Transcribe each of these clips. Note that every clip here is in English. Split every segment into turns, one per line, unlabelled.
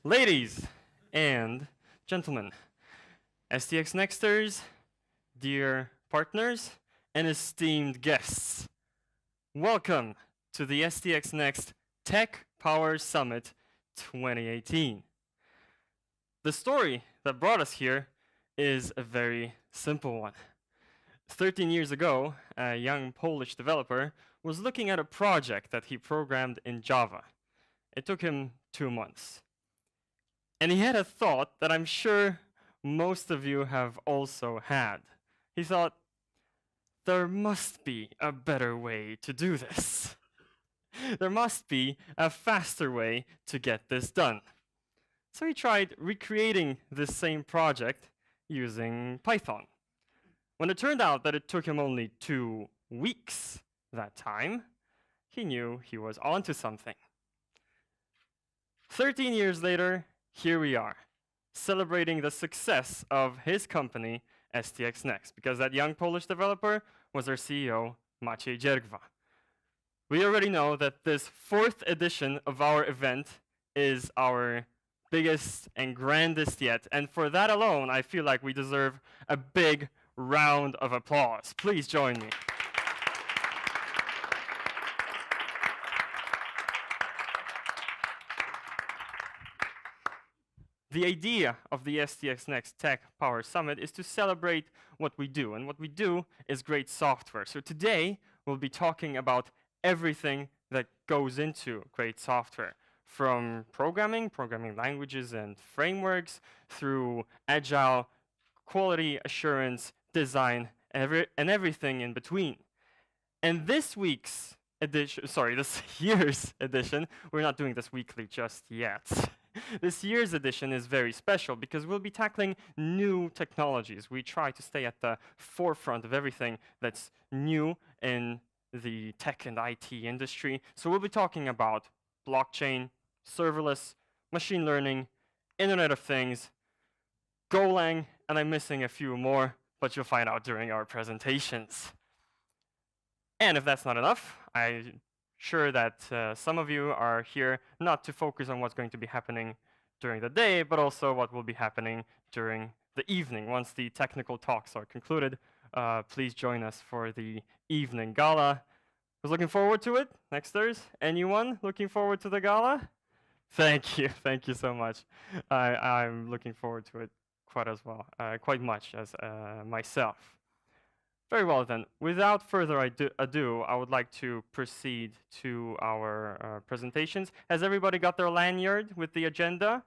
Ladies and gentlemen, STX Nexters, dear partners, and esteemed guests, welcome to the STX Next Tech Power Summit 2018. The story that brought us here is a very simple one. 13 years ago, a young Polish developer was looking at a project that he programmed in Java. It took him 2 months. And he had a thought that I'm sure most of you have also had. He thought, there must be a better way to do this. There must be a faster way to get this done. So he tried recreating this same project using Python. When it turned out that it took him only 2 weeks that time, he knew he was onto something. 13 years later, here we are, celebrating the success of his company, STX Next, because that young Polish developer was our CEO, Maciej Dziergwa. We already know that this 4th edition of our event is our biggest and grandest yet, and for that alone, I feel like we deserve a big round of applause. Please join me. The idea of the STX Next Tech Power Summit is to celebrate what we do, and what we do is great software. So today, we'll be talking about everything that goes into great software, from programming languages and frameworks, through agile, quality assurance, design, and everything in between. And this year's edition, we're not doing this weekly just yet. This year's edition is very special because we'll be tackling new technologies. We try to stay at the forefront of everything that's new in the tech and IT industry. So we'll be talking about blockchain, serverless, machine learning, Internet of Things, Golang, and I'm missing a few more, but you'll find out during our presentations. And if that's not enough, I'm sure that some of you are here not to focus on what's going to be happening during the day, but also what will be happening during the evening. Once the technical talks are concluded, please join us for the evening gala. Who's looking forward to it? Nexters? Anyone looking forward to the gala? Thank you so much. I'm looking forward to it quite much as myself. Very well then, without further ado, I would like to proceed to our presentations. Has everybody got their lanyard with the agenda?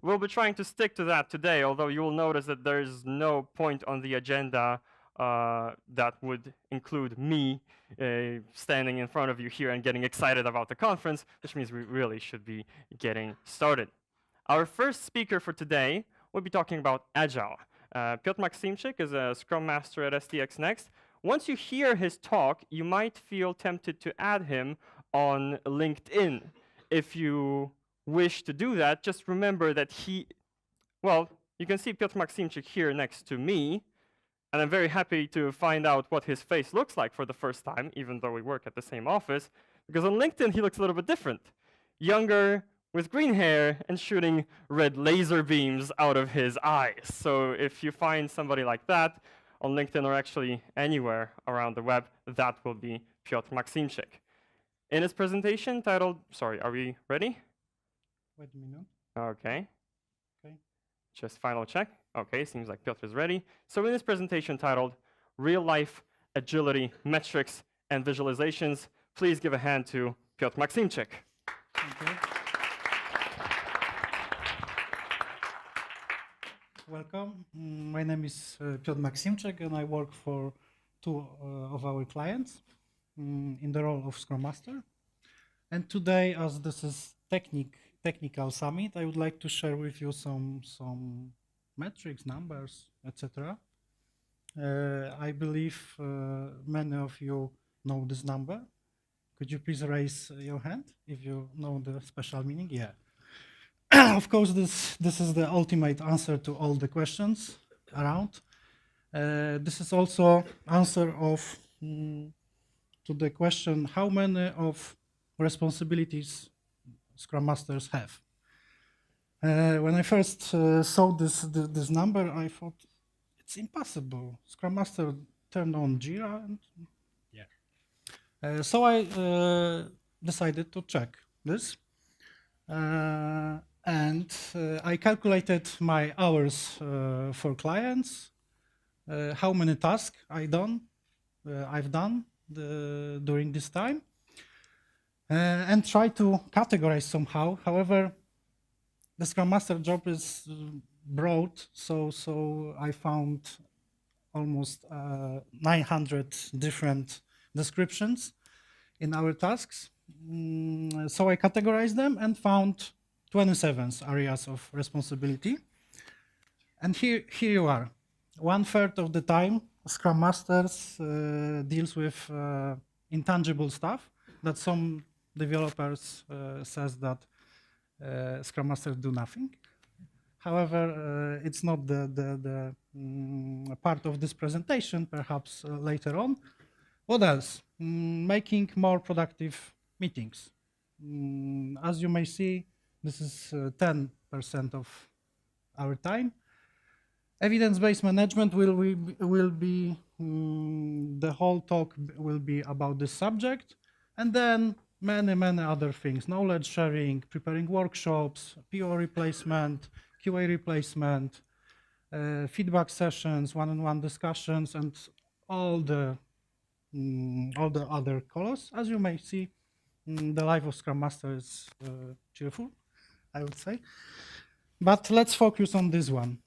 We'll be trying to stick to that today, although you will notice that there's no point on the agenda that would include me standing in front of you here and getting excited about the conference, which means we really should be getting started. Our first speaker for today will be talking about Agile. Piotr Maksimczyk is a Scrum Master at STX Next. Once you hear his talk, you might feel tempted to add him on LinkedIn. If you wish to do that, just remember that you can see Piotr Maksimczyk here next to me, and I'm very happy to find out what his face looks like for the first time, even though we work at the same office, because on LinkedIn he looks a little bit different. Younger, with green hair and shooting red laser beams out of his eyes. So if you find somebody like that on LinkedIn or actually anywhere around the web, that will be Piotr Maksimczyk. In his presentation titled, are we ready?
Wait a minute.
Okay.
Okay.
Just final check. Okay, seems like Piotr is ready. So in this presentation titled, Real Life Agility Metrics and Visualizations, please give a hand to Piotr Maksimczyk.
Thank you. Welcome. My name is Piotr Maksimczyk, and I work for 2 of our clients in the role of Scrum Master. And today, as this is technical summit, I would like to share with you some metrics, numbers, etc. I believe many of you know this number. Could you please raise your hand if you know the special meaning? Yeah. Of course, this is the ultimate answer to all the questions around. This is also answer to the question how many of responsibilities Scrum Masters have. When I first saw this number, I thought it's impossible. Scrum Master turned on Jira, and so I decided to check this, and I calculated my hours for clients, how many tasks I've done during this time, and try to categorize somehow. However, the Scrum Master job is broad, so I found almost 900 different descriptions in our tasks. So I categorized them and found 27 areas of responsibility. And here you are. 1/3 of the time, Scrum Masters deals with intangible stuff that some developers says that Scrum Masters do nothing. However, it's not the part of this presentation, perhaps later on. What else? Making more productive meetings. As you may see, this is 10% of our time. Evidence-based management will be the whole talk will be about this subject, and then many other things: knowledge sharing, preparing workshops, PO replacement, QA replacement, feedback sessions, one-on-one discussions, and all the other colors. As you may see, the life of Scrum Master is cheerful, I would say. But let's focus on this one.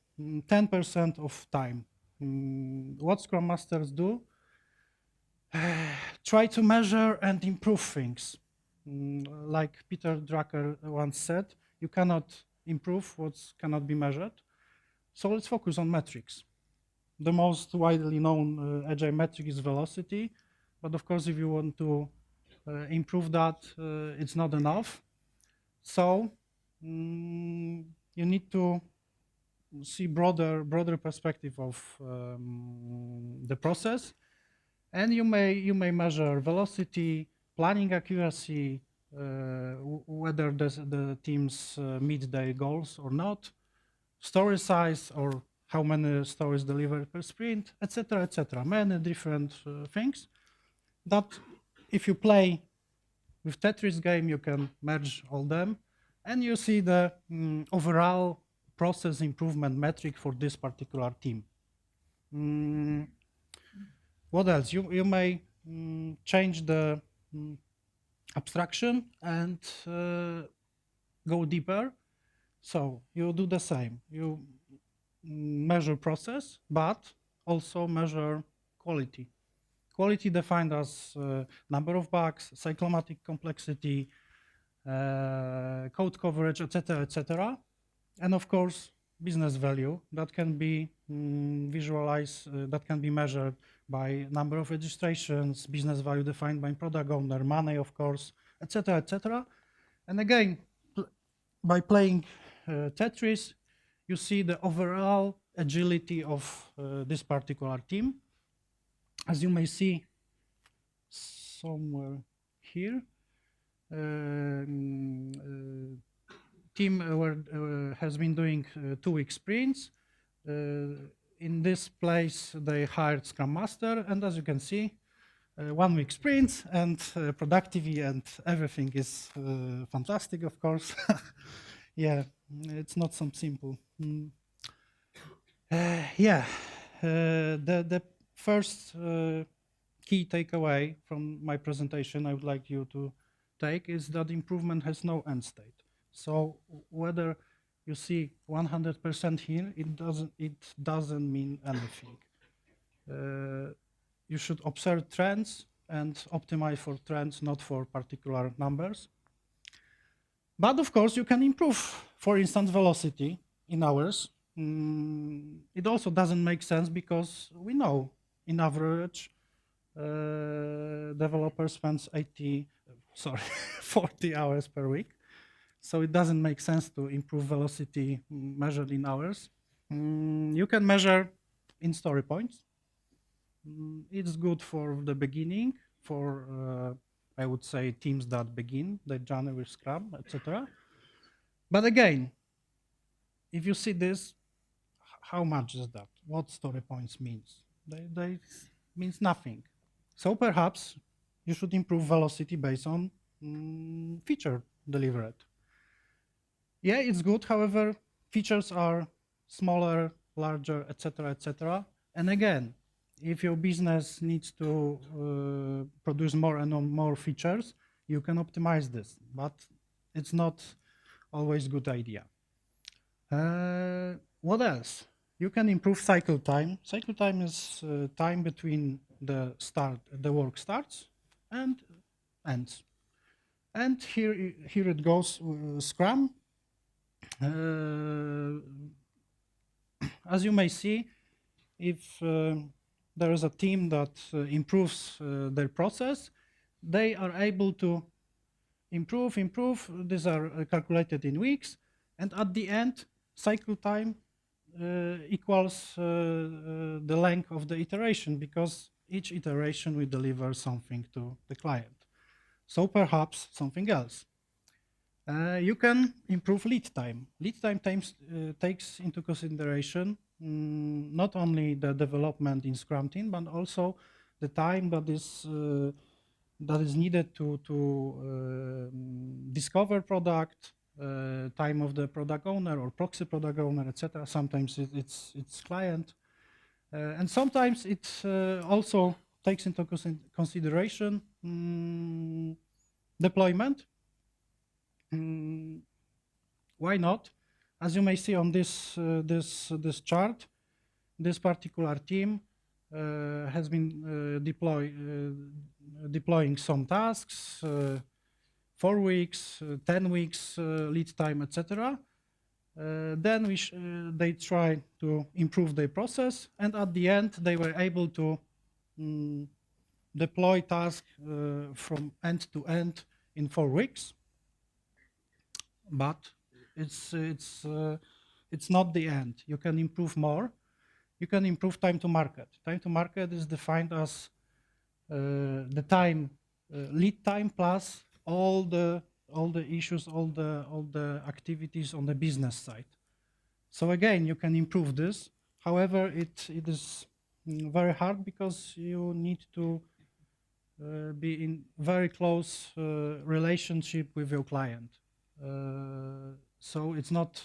10% of time. What Scrum Masters do? Try to measure and improve things. Like Peter Drucker once said, you cannot improve what cannot be measured. So let's focus on metrics. The most widely known agile metric is velocity, but of course, if you want to improve that, it's not enough. So you need to see broader perspective of the process, and you may measure velocity, planning accuracy, whether the teams meet their goals or not, story size, or how many stories delivered per sprint, etc., etc. Many different things that if you play with Tetris game, you can merge all them, and you see the overall process improvement metric for this particular team. What else? You may change the abstraction and go deeper. So you do the same. You measure process, but also measure quality. Quality defined as number of bugs, cyclomatic complexity, code coverage, etc., etc. And of course, business value that can be visualized, that can be measured by number of registrations, business value defined by product owner, money, of course, etc., etc. And again, by playing Tetris, you see the overall agility of this particular team. As you may see somewhere here, team has been doing 2-week sprints. In this place, they hired Scrum Master, and as you can see, 1-week sprints and productivity and everything is fantastic, of course. Yeah, it's not so simple. The first key takeaway from my presentation I would like you to take is that improvement has no end state. So whether you see 100% here, it doesn't mean anything. You should observe trends and optimize for trends, not for particular numbers. But of course, you can improve, for instance, velocity in hours. It also doesn't make sense because we know, in average, developer spends 40 hours per week. So it doesn't make sense to improve velocity measured in hours. You can measure in story points. It's good for the beginning, for I would say, teams that begin their journey with Scrum, etc. But again, if you see this, how much is that? What story points means? They means nothing. So perhaps you should improve velocity based on feature delivered. Yeah, it's good. However, features are smaller, larger, etc., etc. And again, if your business needs to produce more and more features, you can optimize this, but it's not always a good idea. What else? You can improve cycle time. Cycle time is time between the work starts and ends. And here it goes, Scrum. As you may see, if there is a team that improves their process, they are able to improve. These are calculated in weeks, and at the end, cycle time equals the length of the iteration, because each iteration will deliver something to the client. So perhaps something else. You can improve lead time. Lead time takes into consideration not only the development in Scrum team, but also the time that is needed to discover product, time of the product owner or proxy product owner, etc. Sometimes it's client, and sometimes it also takes into consideration deployment. Why not? As you may see on this chart, this particular team has been deploying some tasks, 4 weeks, 10 weeks lead time, etc. Then they try to improve their process, and at the end they were able to deploy tasks from end to end in 4 weeks. But it's not the end. You can improve more. You can improve time to market. Time to market is defined as the time, lead time plus all the issues, all the activities on the business side. So again, you can improve this. However, it is very hard, because you need to be in very close relationship with your client. So it's not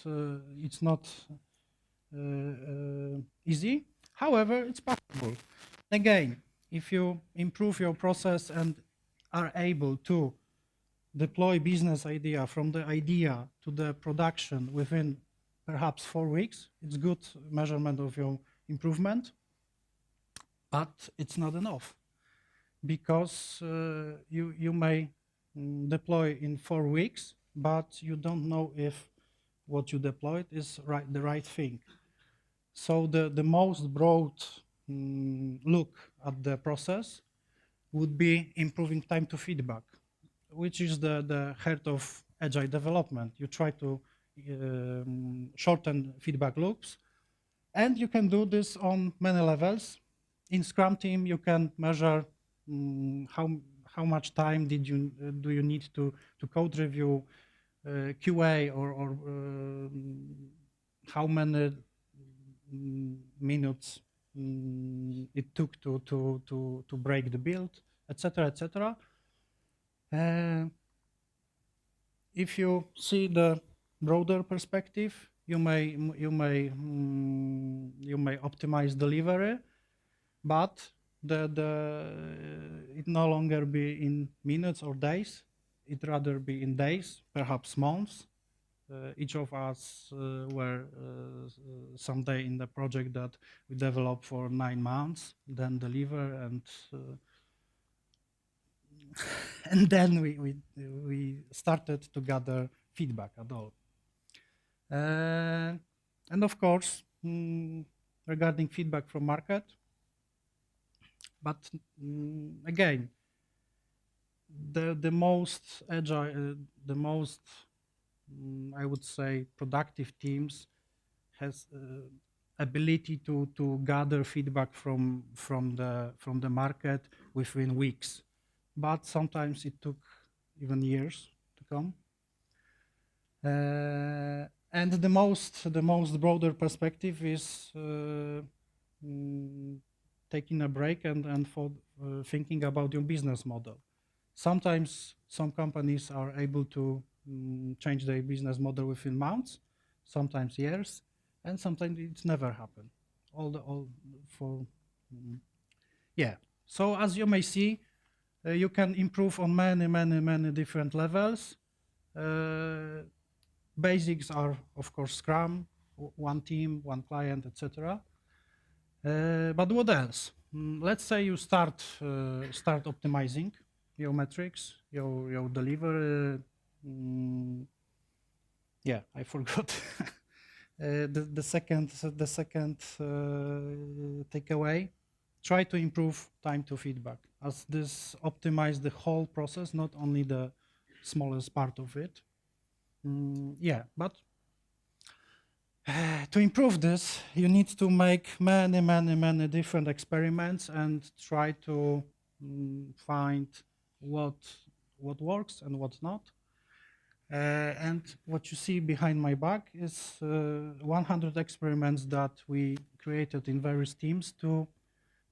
easy. However, it's possible. Again, if you improve your process and are able to deploy business idea from the idea to the production within perhaps 4 weeks, it's good measurement of your improvement, but it's not enough, because you may deploy in 4 weeks, but you don't know if what you deployed is the right thing. So the most broad look at the process would be improving time to feedback, which is the heart of agile development. You try to shorten feedback loops, and you can do this on many levels. In Scrum team, you can measure how much time do you need to code review, QA, or how many minutes it took to break the build, etc., etc. If you see the broader perspective, you may optimize delivery, but it no longer be in minutes or days. It rather be in days, perhaps months. Each of us were someday in the project that we developed for 9 months, then deliver, and and then we started to gather feedback at all. And of course, regarding feedback from market, but again, the most agile, the most I would say productive teams has ability to gather feedback from the market within weeks. but sometimes it took even years to come. And the most broader perspective is taking a break and for thinking about your business model. Sometimes some companies are able to change their business model within months, sometimes years, and sometimes it's never happened. Yeah. So as you may see, you can improve on many different levels. Basics are, of course, Scrum, one team, one client, etc. But what else? Let's say you start optimizing your metrics, your delivery. Yeah, I forgot the second takeaway. Try to improve time to feedback, as this optimize the whole process, not only the smallest part of it. Yeah, but to improve this, you need to make many different experiments and try to find what works and what's not. And what you see behind my back is 100 experiments that we created in various teams to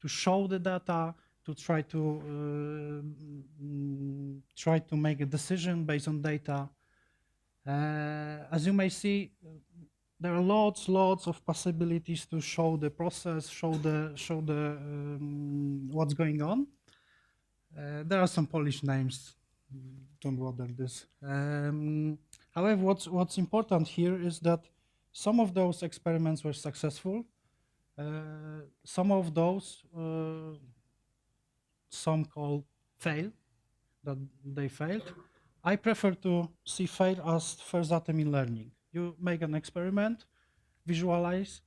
show the data, to try to make a decision based on data. As you may see, there are lots of possibilities to show the process, show the what's going on. There are some Polish names. Don't bother this. However, what's important here is that some of those experiments were successful. Some of those, some call fail, that they failed. I prefer to see fail as first attempt in learning. You make an experiment, visualize,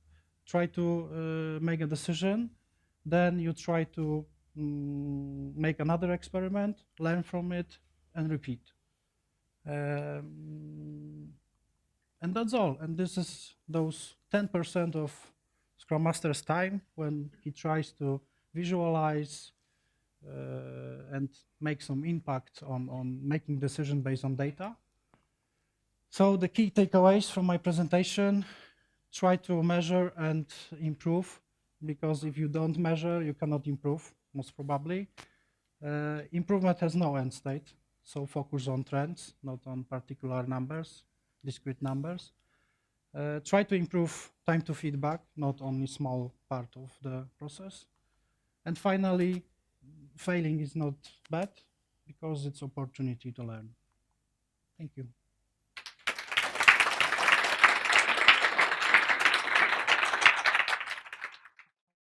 try to make a decision, then you try to make another experiment, learn from it, and repeat. And that's all. And this is those 10% of Scrum Master's time when he tries to visualize and make some impact on making decisions based on data. So the key takeaways from my presentation: try to measure and improve, because if you don't measure, you cannot improve, most probably. Improvement has no end state, so focus on trends, not on particular numbers, discrete numbers. Try to improve time to feedback, not only small part of the process. And finally, failing is not bad, because it's opportunity to learn. Thank you.